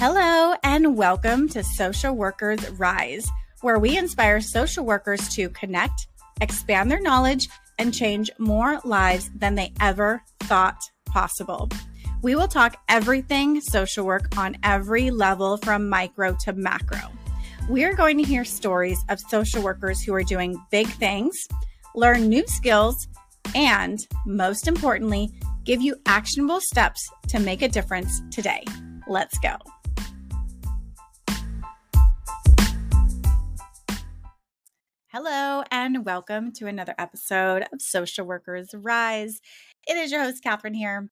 Hello and welcome to Social Workers Rise, where we inspire social workers to connect, expand their knowledge, and change more lives than they ever thought possible. We will talk everything social work on every level from micro to macro. We are going to hear stories of social workers who are doing big things, learn new skills, and most importantly, give you actionable steps to make a difference today. Let's go. Hello, and welcome to another episode of Social Workers Rise. It is your host, Catherine here.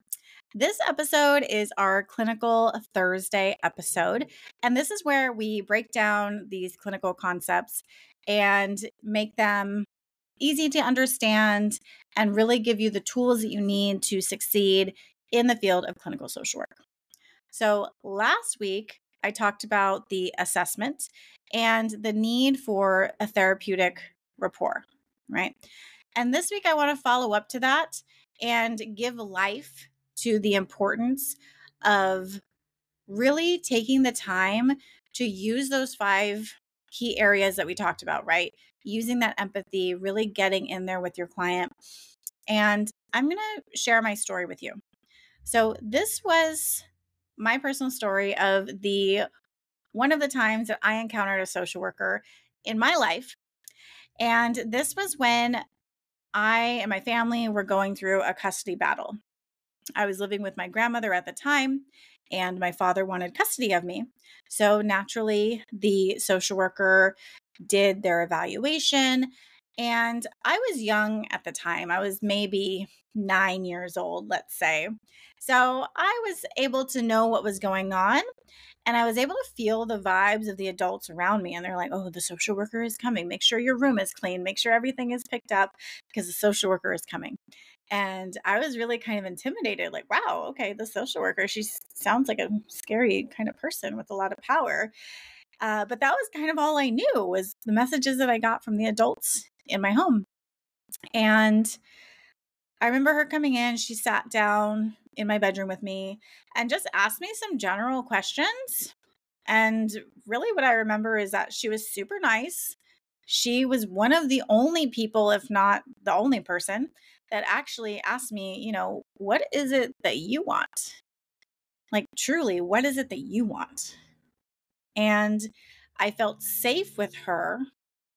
This episode is our Clinical Thursday episode, and this is where we break down these clinical concepts and make them easy to understand and really give you the tools that you need to succeed in the field of clinical social work. So last week, I talked about the assessment and the need for a therapeutic rapport, right? And this week, I want to follow up to that and give life to the importance of really taking the time to use those 5 key areas that we talked about, right? Using that empathy, really getting in there with your client. And I'm going to share my story with you. So this was my personal story of one of the times that I encountered a social worker in my life. And this was when I and my family were going through a custody battle. I was living with my grandmother at the time, and my father wanted custody of me. So naturally, the social worker did their evaluation. And I was young at the time. I was maybe 9 years old, let's say. So I was able to know what was going on. And I was able to feel the vibes of the adults around me. And they're like, oh, the social worker is coming. Make sure your room is clean. Make sure everything is picked up because the social worker is coming. And I was really kind of intimidated, like, wow, okay, the social worker, she sounds like a scary kind of person with a lot of power. But that was kind of all I knew was the messages that I got from the adults in my home. And I remember her coming in, she sat down in my bedroom with me and just asked me some general questions. And really what I remember is that she was super nice. She was one of the only people, if not the only person, that actually asked me, what is it that you want? Like, truly, what is it that you want? And I felt safe with her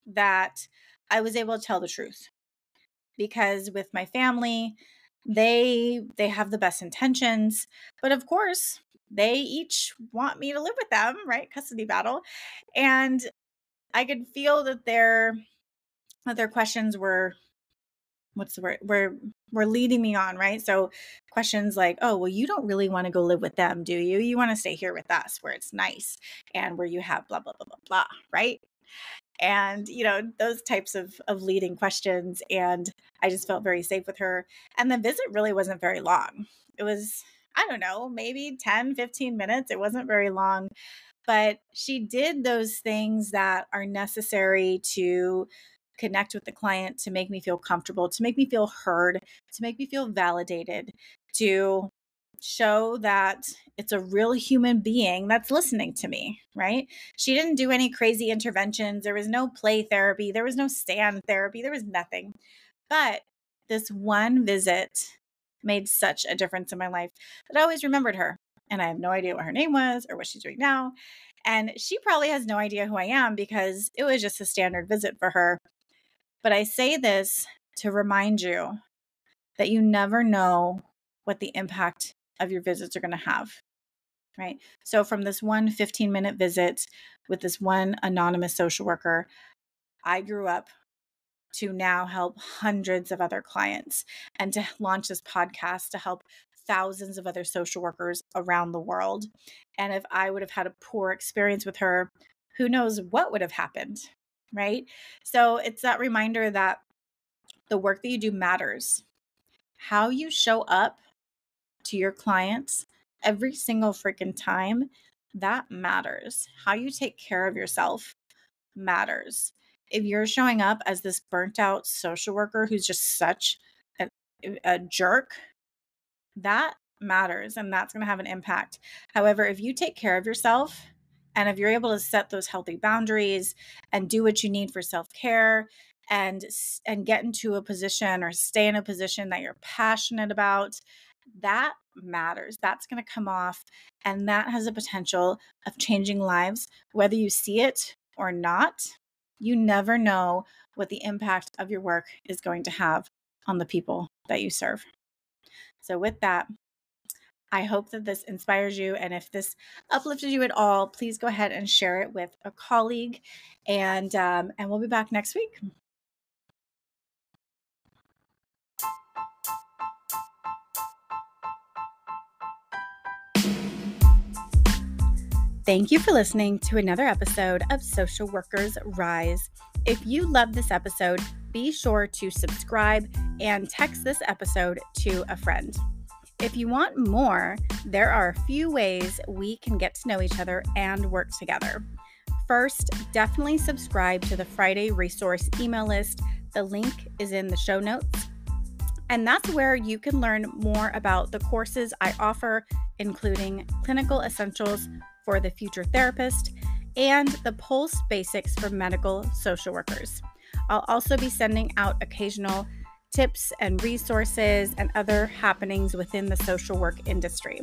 that I was able to tell the truth because with my family, they have the best intentions, but of course, they each want me to live with them, right? Custody battle. And I could feel that their questions were what's the word? Were leading me on, right? So questions like, oh, well, you don't really want to go live with them, do you? You want to stay here with us where it's nice and where you have blah, blah, blah, blah, blah, right? And, those types of leading questions. And I just felt very safe with her. And the visit really wasn't very long. It was, I don't know, maybe 10, 15 minutes. It wasn't very long. But she did those things that are necessary to connect with the client, to make me feel comfortable, to make me feel heard, to make me feel validated, to show that it's a real human being that's listening to me, right? She didn't do any crazy interventions. There was no play therapy. There was no stand therapy. There was nothing. But this one visit made such a difference in my life that I always remembered her. And I have no idea what her name was or what she's doing now. And she probably has no idea who I am because it was just a standard visit for her. But I say this to remind you that you never know what the impact of your visits are going to have, right? So from this one 15-minute visit with this one anonymous social worker, I grew up to now help hundreds of other clients and to launch this podcast to help thousands of other social workers around the world. And if I would have had a poor experience with her, who knows what would have happened, right? So it's that reminder that the work that you do matters. How you show up to your clients every single freaking time, that matters. How you take care of yourself matters. If you're showing up as this burnt out social worker who's just such a jerk, that matters, and that's going to have an impact. However, if you take care of yourself and if you're able to set those healthy boundaries and do what you need for self-care and get into a position or stay in a position that you're passionate about, that matters. That's going to come off, and that has a potential of changing lives, whether you see it or not. You never know what the impact of your work is going to have on the people that you serve. So with that, I hope that this inspires you. And if this uplifted you at all, please go ahead and share it with a colleague. And we'll be back next week. Thank you for listening to another episode of Social Workers Rise. If you love this episode, be sure to subscribe and text this episode to a friend. If you want more, there are a few ways we can get to know each other and work together. First, definitely subscribe to the Friday Resource email list. The link is in the show notes. And that's where you can learn more about the courses I offer, including Clinical Essentials for the Future Therapist and the Pulse Basics for Medical Social Workers. I'll also be sending out occasional tips and resources and other happenings within the social work industry.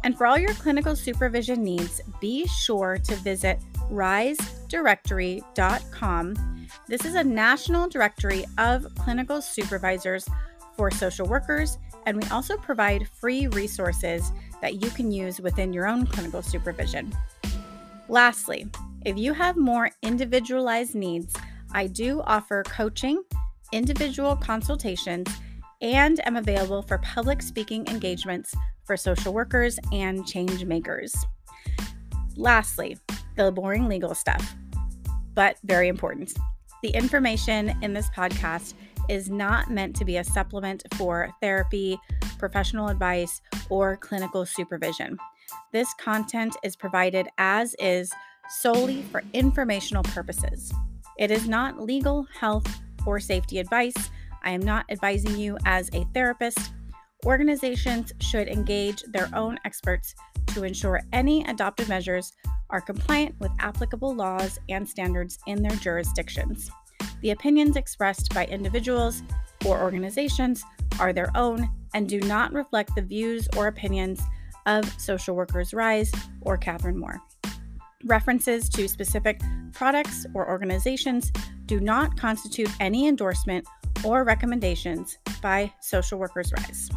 And for all your clinical supervision needs, be sure to visit risedirectory.com. This is a national directory of clinical supervisors for social workers, and we also provide free resources that you can use within your own clinical supervision. Lastly, if you have more individualized needs, I do offer coaching, individual consultations, and am available for public speaking engagements for social workers and change makers. Lastly, the boring legal stuff, but very important. The information in this podcast is not meant to be a supplement for therapy, professional advice, or clinical supervision. This content is provided as is solely for informational purposes. It is not legal, health, or safety advice. I am not advising you as a therapist. Organizations should engage their own experts to ensure any adopted measures are compliant with applicable laws and standards in their jurisdictions. The opinions expressed by individuals or organizations are their own and do not reflect the views or opinions of Social Workers Rise or Catherine Moore. References to specific products or organizations do not constitute any endorsement or recommendations by Social Workers Rise.